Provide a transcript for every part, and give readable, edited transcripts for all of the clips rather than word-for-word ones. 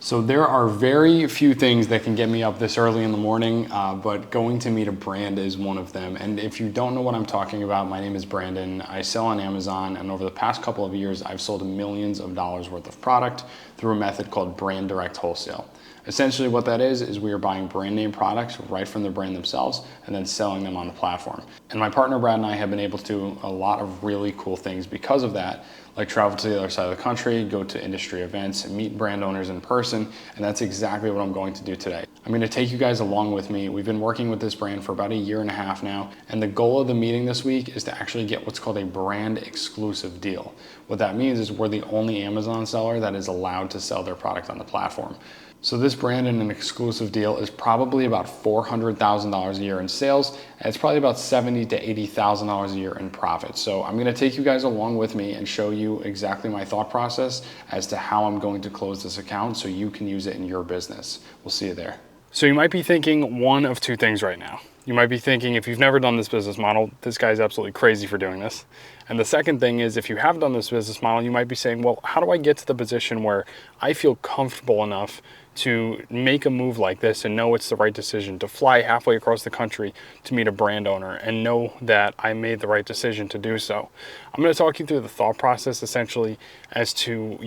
So there are very few things that can get me up this early in the morning, but going to meet a brand is one of them. And if you don't know what I'm talking about, my name is Brandon. I sell on Amazon, and over the past couple of years, I've sold millions of dollars worth of product through a method called brand direct wholesale. Essentially what that is we are buying brand name products right from the brand themselves and then selling them on the platform. And my partner Brad and I have been able to do a lot of really cool things because of that, like travel to the other side of the country, go to industry events, meet brand owners in person, and that's exactly what I'm going to do today. I'm going to take you guys along with me. We've been working with this brand for about a year and a half now, and the goal of the meeting this week is to actually get what's called a brand exclusive deal. What that means is we're the only Amazon seller that is allowed to sell their product on the platform. So this brand in an exclusive deal is probably about $400,000 a year in sales, and it's probably about $70,000 to $80,000 a year in profit. So I'm gonna take you guys along with me and show you exactly my thought process as to how I'm going to close this account so you can use it in your business. We'll see you there. So you might be thinking one of two things right now. You might be thinking, if you've never done this business model, this guy's absolutely crazy for doing this. And the second thing is, if you have done this business model, you might be saying, well, how do I get to the position where I feel comfortable enough to make a move like this and know it's the right decision, to fly halfway across the country to meet a brand owner and know that I made the right decision to do so? I'm going to talk you through the thought process essentially as to,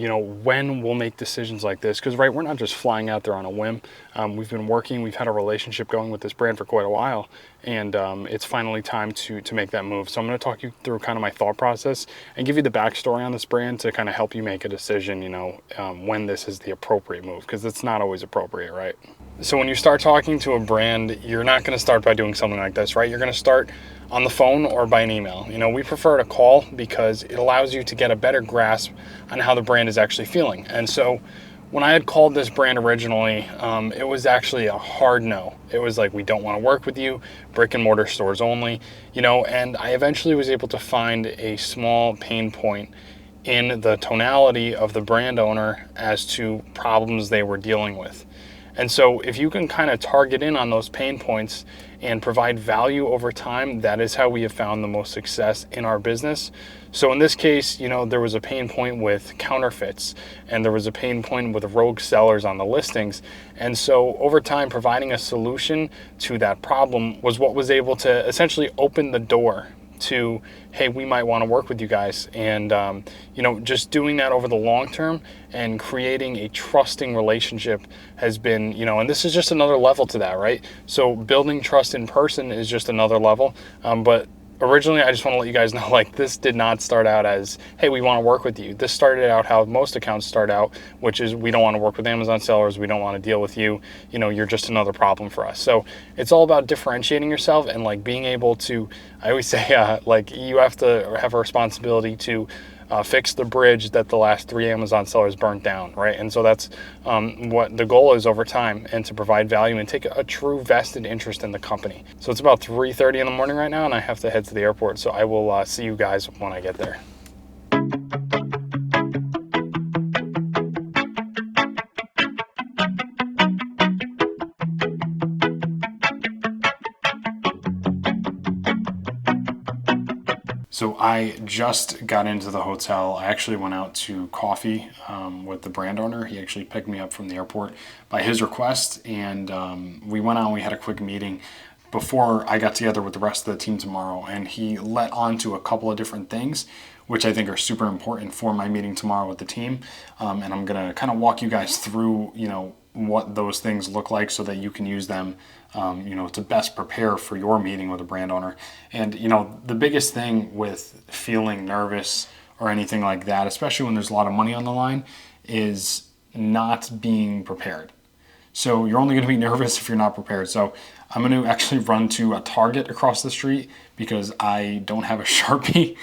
when we'll make decisions like this. Because we're not just flying out there on a whim. We've been working, we've had a relationship going with this brand for quite a while, and it's finally time to make that move. So I'm going to talk you through kind of my thought process and give you the backstory on this brand to kind of help you make a decision, when this is the appropriate move, because it's not always appropriate, right? So when you start talking to a brand, you're not going to start by doing something like this, right? You're going to start on the phone or by an email. We prefer to call because it allows you to get a better grasp on how the brand is actually feeling. And so when I had called this brand originally, it was actually a hard no. It was like, we don't want to work with you, brick and mortar stores only, and I eventually was able to find a small pain point in the tonality of the brand owner as to problems they were dealing with. And so if you can kind of target in on those pain points and provide value over time, that is how we have found the most success in our business. So in this case, there was a pain point with counterfeits, and there was a pain point with rogue sellers on the listings. And so over time, providing a solution to that problem was what was able to essentially open the door to, hey, we might want to work with you guys. And just doing that over the long term and creating a trusting relationship has been, and this is just another level to that, right? So building trust in person is just another level. But originally, I just want to let you guys know, this did not start out as, hey, we want to work with you. This started out how most accounts start out, which is, we don't want to work with Amazon sellers. We don't want to deal with you. You're just another problem for us. So it's all about differentiating yourself and being able to, I always say, you have to have a responsibility to fix the bridge that the last 3 Amazon sellers burnt down, right? And so that's what the goal is over time, and to provide value and take a true vested interest in the company. So it's about 3:30 in the morning right now, and I have to head to the airport. So I will see you guys when I get there. So I just got into the hotel. I actually went out to coffee with the brand owner. He actually picked me up from the airport by his request, and we went out and we had a quick meeting before I got together with the rest of the team tomorrow, and he let on to a couple of different things which I think are super important for my meeting tomorrow with the team. And I'm gonna kind of walk you guys through, what those things look like so that you can use them, to best prepare for your meeting with a brand owner. And, the biggest thing with feeling nervous or anything like that, especially when there's a lot of money on the line, is not being prepared. So you're only going to be nervous if you're not prepared. So I'm going to actually run to a Target across the street because I don't have a Sharpie,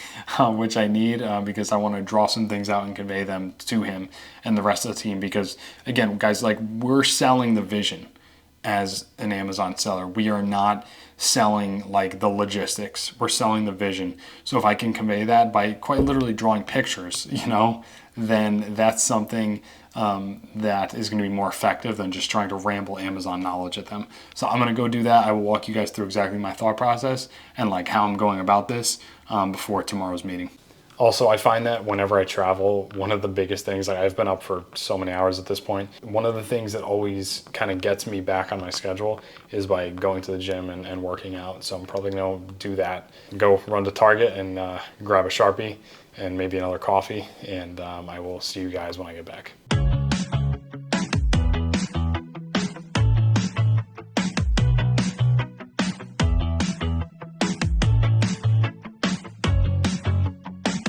which I need because I want to draw some things out and convey them to him and the rest of the team. Because again, guys, we're selling the vision as an Amazon seller. We are not selling the logistics. We're selling the vision. So if I can convey that by quite literally drawing pictures, then that's something that is going to be more effective than just trying to ramble Amazon knowledge at them. So I'm going to go do that. I will walk you guys through exactly my thought process and how I'm going about this before tomorrow's meeting. Also, I find that whenever I travel, one of the biggest things, like I've been up for so many hours at this point, one of the things that always kind of gets me back on my schedule is by going to the gym and working out. So I'm probably gonna do that, go run to Target and grab a Sharpie and maybe another coffee, and I will see you guys when I get back.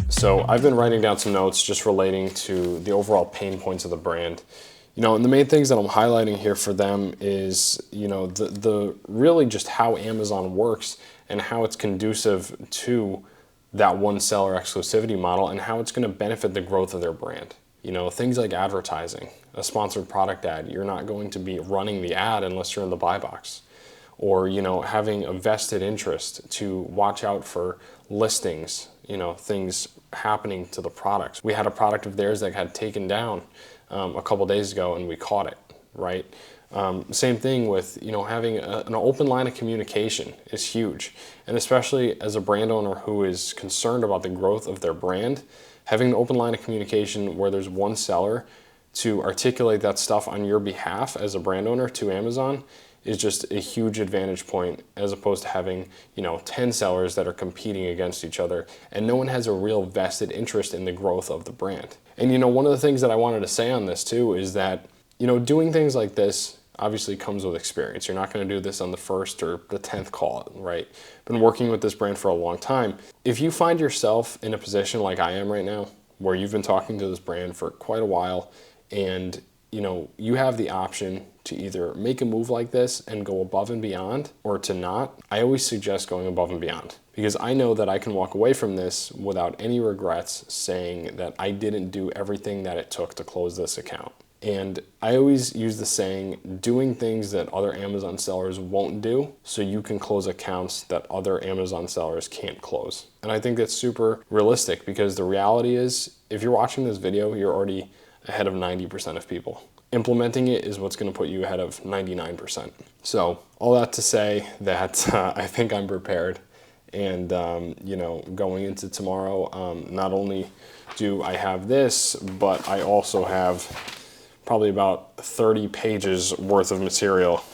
So I've been writing down some notes just relating to the overall pain points of the brand. And the main things that I'm highlighting here for them is, the really just how Amazon works and how it's conducive to that one seller exclusivity model and how it's going to benefit the growth of their brand. Things like advertising, a sponsored product ad, you're not going to be running the ad unless you're in the buy box. Or, having a vested interest to watch out for listings, things happening to the products. We had a product of theirs that had taken down a couple days ago and we caught it, right? Same thing with, having an open line of communication is huge. And especially as a brand owner who is concerned about the growth of their brand, having an open line of communication where there's one seller to articulate that stuff on your behalf as a brand owner to Amazon is just a huge advantage point, as opposed to having 10 sellers that are competing against each other and no one has a real vested interest in the growth of the brand. And one of the things that I wanted to say on this too is that doing things like this obviously comes with experience. You're not going to do this on the first or the 10th call, right? Been working with this brand for a long time. If you find yourself in a position like I am right now, where you've been talking to this brand for quite a while and you have the option to either make a move like this and go above and beyond or to not, I always suggest going above and beyond, because I know that I can walk away from this without any regrets saying that I didn't do everything that it took to close this account. And I always use the saying, doing things that other Amazon sellers won't do so you can close accounts that other Amazon sellers can't close. And I think that's super realistic, because the reality is, if you're watching this video, you're already ahead of 90% of people. Implementing it is what's going to put you ahead of 99%. So all that to say that I think I'm prepared. And, going into tomorrow, not only do I have this, but I also have probably about 30 pages worth of material,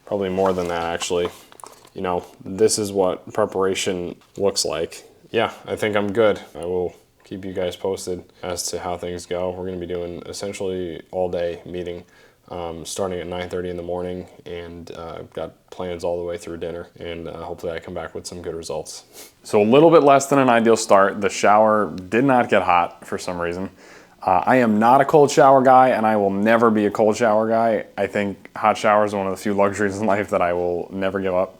probably more than that actually. This is what preparation looks like. Yeah, I think I'm good. I will keep you guys posted as to how things go. We're going to be doing essentially all day meeting, starting at 9:30 in the morning, and got plans all the way through dinner, and hopefully I come back with some good results. So a little bit less than an ideal start. The shower did not get hot for some reason. I am not a cold shower guy, and I will never be a cold shower guy. I think hot showers are one of the few luxuries in life that I will never give up.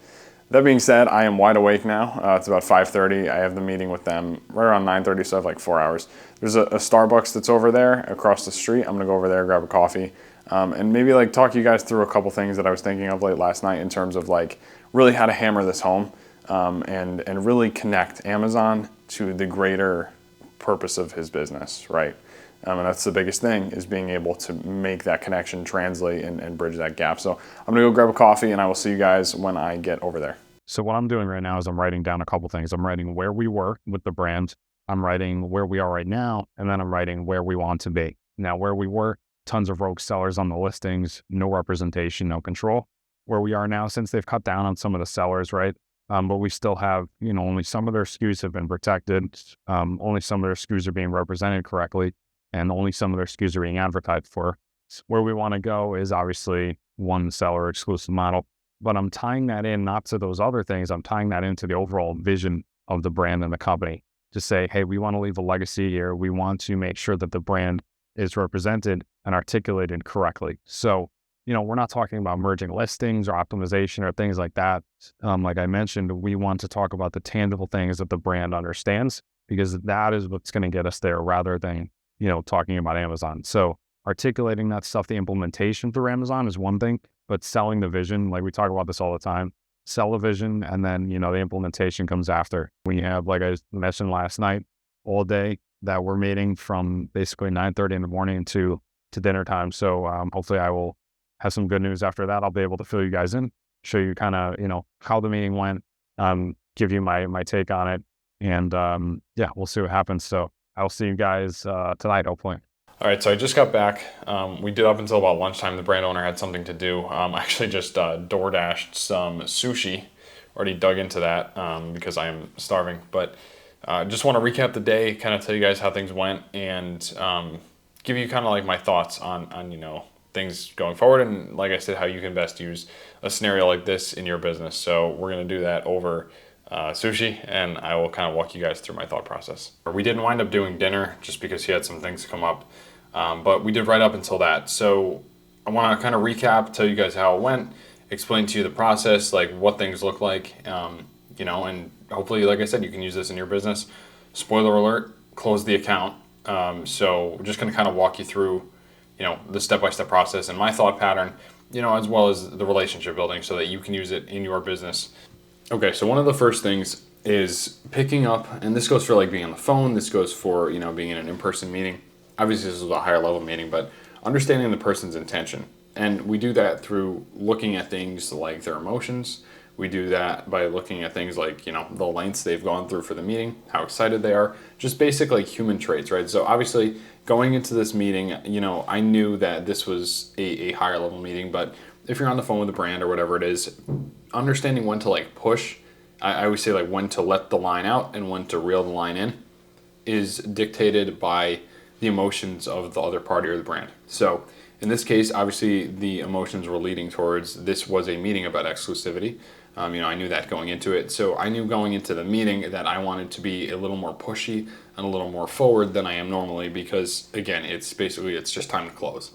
That being said, I am wide awake now. It's about 5:30. I have the meeting with them right around 9:30, so I have like 4 hours. There's a Starbucks that's over there across the street. I'm gonna go over there, grab a coffee, and maybe like talk you guys through a couple things that I was thinking of late last night in terms of like really how to hammer this home, and really connect Amazon to the greater purpose of his business, right? And that's the biggest thing, is being able to make that connection, translate, and bridge that gap. So I'm gonna go grab a coffee, and I will see you guys when I get over there. So what I'm doing right now is I'm writing down a couple things. I'm writing where we were with the brand, I'm writing where we are right now, and then I'm writing where we want to be. Now, where we were, tons of rogue sellers on the listings, no representation, no control. Where we are now, since they've cut down on some of the sellers, right? But we still have, only some of their SKUs have been protected. Only some of their SKUs are being represented correctly, and only some of their SKUs are being advertised for. Where we want to go is obviously one seller exclusive model, but I'm tying that in not to those other things. I'm tying that into the overall vision of the brand and the company to say, hey, we want to leave a legacy here. We want to make sure that the brand is represented and articulated correctly. So, we're not talking about merging listings or optimization or things like that. Like I mentioned, we want to talk about the tangible things that the brand understands, because that is what's going to get us there, rather than talking about Amazon. So articulating that stuff, the implementation through Amazon is one thing, but selling the vision, like we talk about this all the time, sell the vision, and then, the implementation comes after. We have, like I mentioned last night, all day that we're meeting from basically 9:30 in the morning to dinner time. So hopefully I will have some good news after that. I'll be able to fill you guys in, show you kind of, how the meeting went, give you my take on it, And yeah, we'll see what happens. So I'll see you guys tonight, hopefully. All right, so I just got back. We did up until about lunchtime. The brand owner had something to do. I actually just DoorDashed some sushi. Already dug into that because I am starving. But just want to recap the day, kind of tell you guys how things went, and give you kind of like my thoughts on things going forward, and like I said, how you can best use a scenario like this in your business. So we're gonna do that over sushi, and I will kind of walk you guys through my thought process. We didn't wind up doing dinner just because he had some things come up. But we did right up until that. So I want to kind of recap, tell you guys how it went, explain to you the process, like what things look like, and hopefully, like I said, you can use this in your business. Spoiler alert, close the account. So we're just going to kind of walk you through, the step-by-step process and my thought pattern, as well as the relationship building so that you can use it in your business. Okay, so one of the first things is picking up, and this goes for like being on the phone, this goes for, being in an in-person meeting. Obviously, this is a higher level meeting, but understanding the person's intention. And we do that through looking at things like their emotions. We do that by looking at things like, the lengths they've gone through for the meeting, how excited they are, just basic like human traits, right? So obviously, going into this meeting, I knew that this was a higher level meeting, but if you're on the phone with a brand or whatever it is, understanding when to like push, I always say like when to let the line out and when to reel the line in is dictated by the emotions of the other party or the brand. So in this case, obviously the emotions were leading towards this was a meeting about exclusivity. I knew that going into it. So I knew going into the meeting that I wanted to be a little more pushy and a little more forward than I am normally because, again, it's just time to close.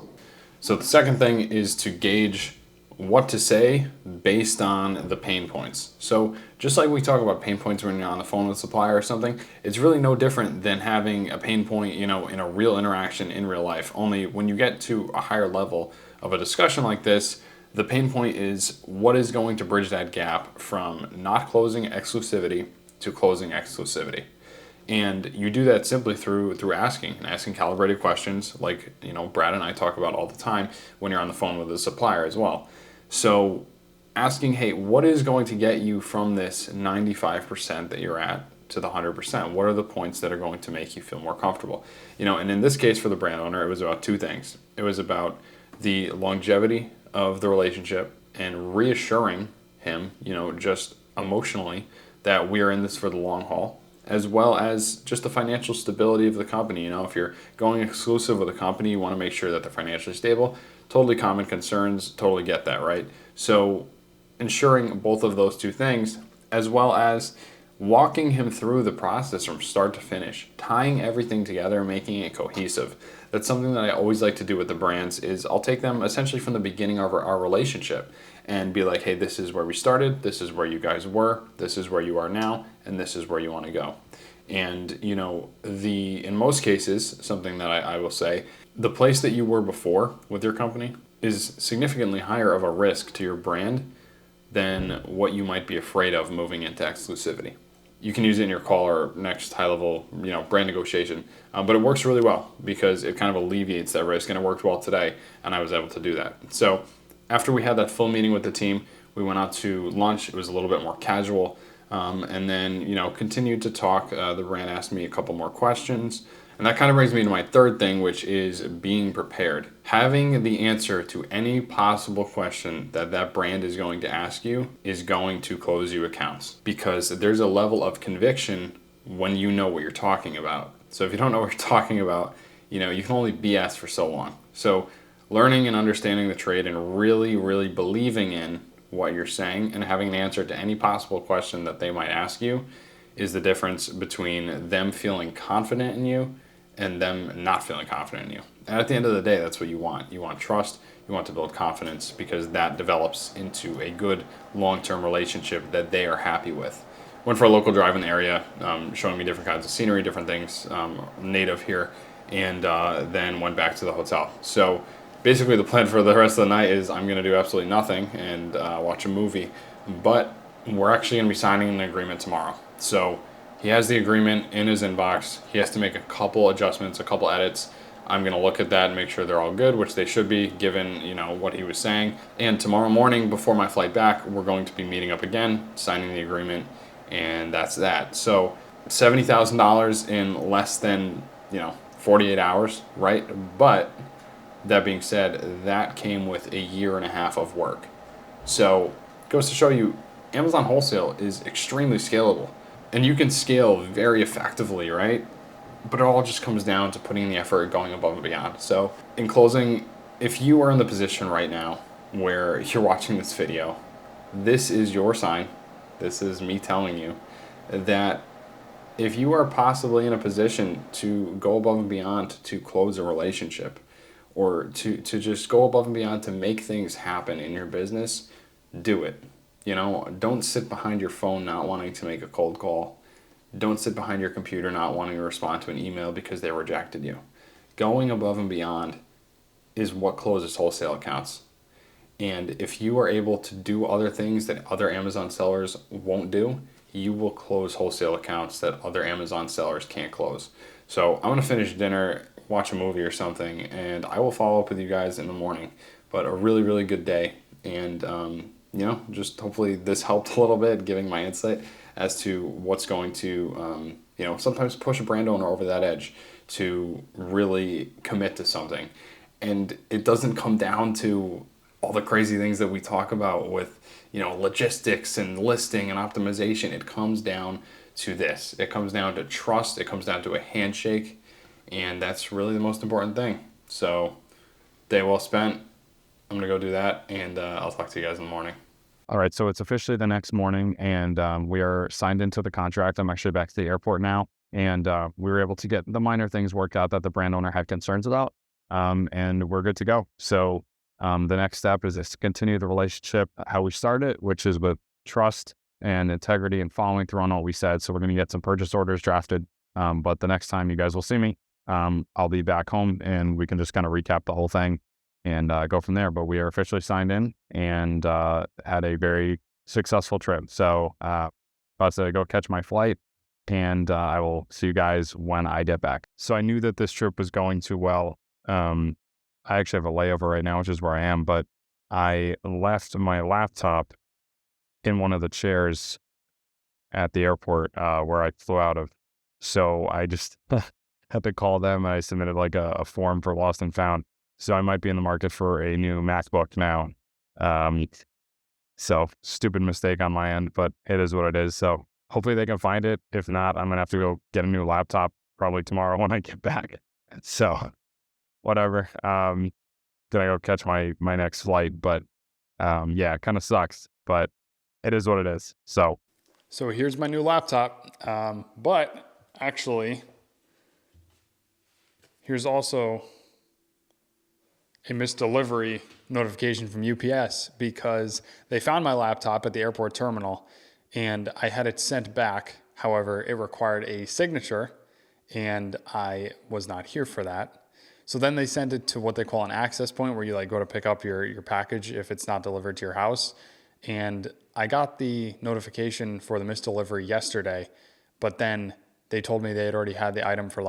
So the second thing is to gauge what to say based on the pain points. So just like we talk about pain points when you're on the phone with a supplier or something, it's really no different than having a pain point, in a real interaction in real life. Only when you get to a higher level of a discussion like this, the pain point is what is going to bridge that gap from not closing exclusivity to closing exclusivity. And you do that simply through asking calibrated questions like, Brad and I talk about all the time when you're on the phone with a supplier as well. So asking, hey, what is going to get you from this 95% that you're at to the 100%? What are the points that are going to make you feel more comfortable? And in this case for the brand owner, it was about two things. It was about the longevity of the relationship and reassuring him, just emotionally that we are in this for the long haul, as well as just the financial stability of the company. If you're going exclusive with a company, you want to make sure that they're financially stable. Totally common concerns, totally get that, right? So ensuring both of those two things, as well as walking him through the process from start to finish, tying everything together, making it cohesive. That's something that I always like to do with the brands is I'll take them essentially from the beginning of our relationship and be like, hey, this is where we started, this is where you guys were, this is where you are now, and this is where you want to go. And in most cases, something that I will say, the place that you were before with your company is significantly higher of a risk to your brand than what you might be afraid of moving into exclusivity. You can use it in your call or next high level, brand negotiation, but it works really well because it kind of alleviates that risk, and it worked well today, and I was able to do that. So after we had that full meeting with the team, we went out to lunch. It was a little bit more casual, and then continued to talk. The brand asked me a couple more questions. And that kind of brings me to my third thing, which is being prepared. Having the answer to any possible question that brand is going to ask you is going to close you accounts, because there's a level of conviction when you know what you're talking about. So if you don't know what you're talking about, you can only BS for so long. So learning and understanding the trade and really, really believing in what you're saying and having an answer to any possible question that they might ask you is the difference between them feeling confident in you and them not feeling confident in you. And at the end of the day, that's what you want. You want trust, you want to build confidence, because that develops into a good long-term relationship that they are happy with. Went for a local drive in the area, showing me different kinds of scenery, different things native here, and then went back to the hotel. So basically the plan for the rest of the night is I'm going to do absolutely nothing and watch a movie, but we're actually going to be signing an agreement tomorrow. So he has the agreement in his inbox. He has to make a couple adjustments, a couple edits. I'm going to look at that and make sure they're all good, which they should be given, what he was saying. And tomorrow morning before my flight back, we're going to be meeting up again, signing the agreement, and that's that. So $70,000 in less than 48 hours, right? But that being said, that came with a year and a half of work. So it goes to show you, Amazon wholesale is extremely scalable, and you can scale very effectively, right? But it all just comes down to putting in the effort, going above and beyond. So in closing, if you are in the position right now where you're watching this video, this is your sign. This is me telling you that if you are possibly in a position to go above and beyond to close a relationship, or to just go above and beyond to make things happen in your business, do it. Don't sit behind your phone not wanting to make a cold call. Don't sit behind your computer not wanting to respond to an email because they rejected you. Going above and beyond is what closes wholesale accounts. And if you are able to do other things that other Amazon sellers won't do, you will close wholesale accounts that other Amazon sellers can't close. So I'm going to finish dinner, watch a movie or something, and I will follow up with you guys in the morning. But a really, really good day. And, just hopefully this helped a little bit, giving my insight as to what's going to, sometimes push a brand owner over that edge to really commit to something. And it doesn't come down to all the crazy things that we talk about with, logistics and listing and optimization. It comes down to this. It comes down to trust. It comes down to a handshake. And that's really the most important thing. So, day well spent. I'm going to go do that, and I'll talk to you guys in the morning. All right, so it's officially the next morning, and we are signed into the contract. I'm actually back to the airport now, and we were able to get the minor things worked out that the brand owner had concerns about, and we're good to go. So the next step is to continue the relationship how we started, which is with trust and integrity and following through on all we said. So we're going to get some purchase orders drafted, but the next time you guys will see me, I'll be back home, and we can just kind of recap the whole thing and go from there. But we are officially signed in and had a very successful trip. So about to go catch my flight, and I will see you guys when I get back. So I knew that this trip was going too well. I actually have a layover right now, which is where I am, but I left my laptop in one of the chairs at the airport where I flew out of. So I just had to call them, and I submitted like a form for lost and found. So I might be in the market for a new MacBook now. So stupid mistake on my end, but it is what it is. So hopefully they can find it. If not, I'm going to have to go get a new laptop probably tomorrow when I get back. So whatever. Gonna go catch my next flight, but yeah, it kind of sucks, but it is what it is. So here's my new laptop. But actually, here's also a missed delivery notification from UPS because they found my laptop at the airport terminal and I had it sent back. However, it required a signature and I was not here for that. So then they sent it to what they call an access point, where you go to pick up your package if it's not delivered to your house. And I got the notification for the missed delivery yesterday, but then they told me they had already had the item for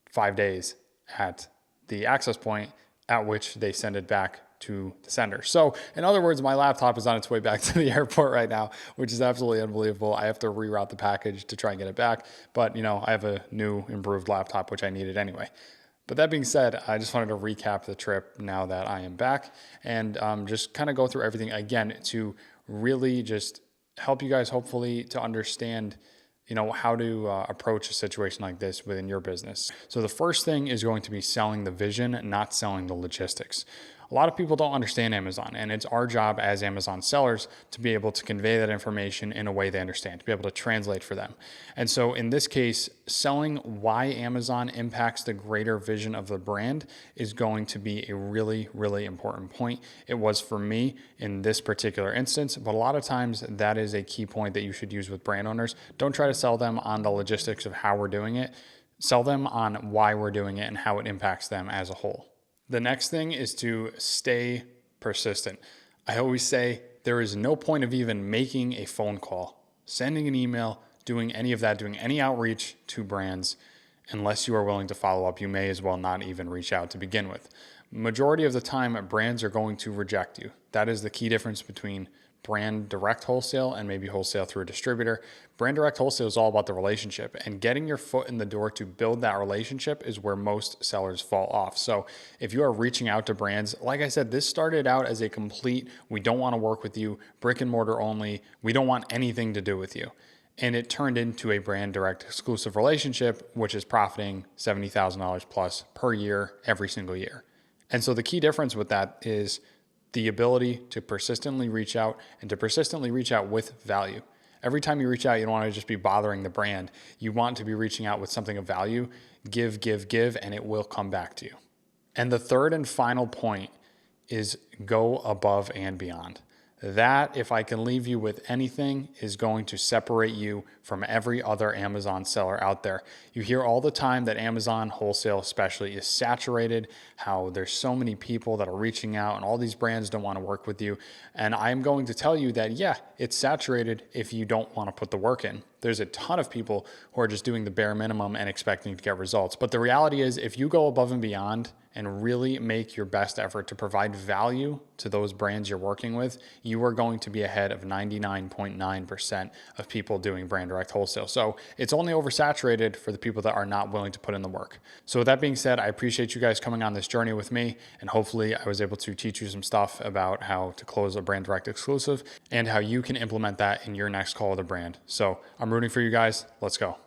5 days at the access point, at which they send it back to the sender. So in other words, my laptop is on its way back to the airport right now, which is absolutely unbelievable. I have to reroute the package to try and get it back. But, I have a new improved laptop, which I needed anyway. But that being said, I just wanted to recap the trip now that I am back and just kind of go through everything again to really just help you guys hopefully to understand how to approach a situation like this within your business. So the first thing is going to be selling the vision, not selling the logistics. A lot of people don't understand Amazon, and it's our job as Amazon sellers to be able to convey that information in a way they understand, to be able to translate for them. And so in this case, selling why Amazon impacts the greater vision of the brand is going to be a really, really important point. It was for me in this particular instance, but a lot of times that is a key point that you should use with brand owners. Don't try to sell them on the logistics of how we're doing it. Sell them on why we're doing it and how it impacts them as a whole. The next thing is to stay persistent. I always say there is no point of even making a phone call, sending an email, doing any of that, doing any outreach to brands. Unless you are willing to follow up, you may as well not even reach out to begin with. Majority of the time, brands are going to reject you. That is the key difference between brand direct wholesale and maybe wholesale through a distributor. Brand direct wholesale is all about the relationship, and getting your foot in the door to build that relationship is where most sellers fall off. So if you are reaching out to brands, like I said, this started out as a complete, we don't want to work with you, brick and mortar only, we don't want anything to do with you. And it turned into a brand direct exclusive relationship, which is profiting $70,000 plus per year, every single year. And so the key difference with that is the ability to persistently reach out and to persistently reach out with value. Every time you reach out, you don't want to just be bothering the brand. You want to be reaching out with something of value. Give, and it will come back to you. And the third and final point is go above and beyond. That, if I can leave you with anything, is going to separate you from every other Amazon seller out there. You hear all the time that Amazon wholesale especially is saturated, how there's so many people that are reaching out and all these brands don't want to work with you. And I'm going to tell you that, yeah, it's saturated if you don't want to put the work in. There's a ton of people who are just doing the bare minimum and expecting to get results. But the reality is, if you go above and beyond and really make your best effort to provide value to those brands you're working with, you are going to be ahead of 99.9% of people doing brand direct wholesale. So it's only oversaturated for the people that are not willing to put in the work. So with that being said, I appreciate you guys coming on this journey with me, and hopefully I was able to teach you some stuff about how to close a brand direct exclusive and how you can implement that in your next call with a brand. So I'm rooting for you guys. Let's go.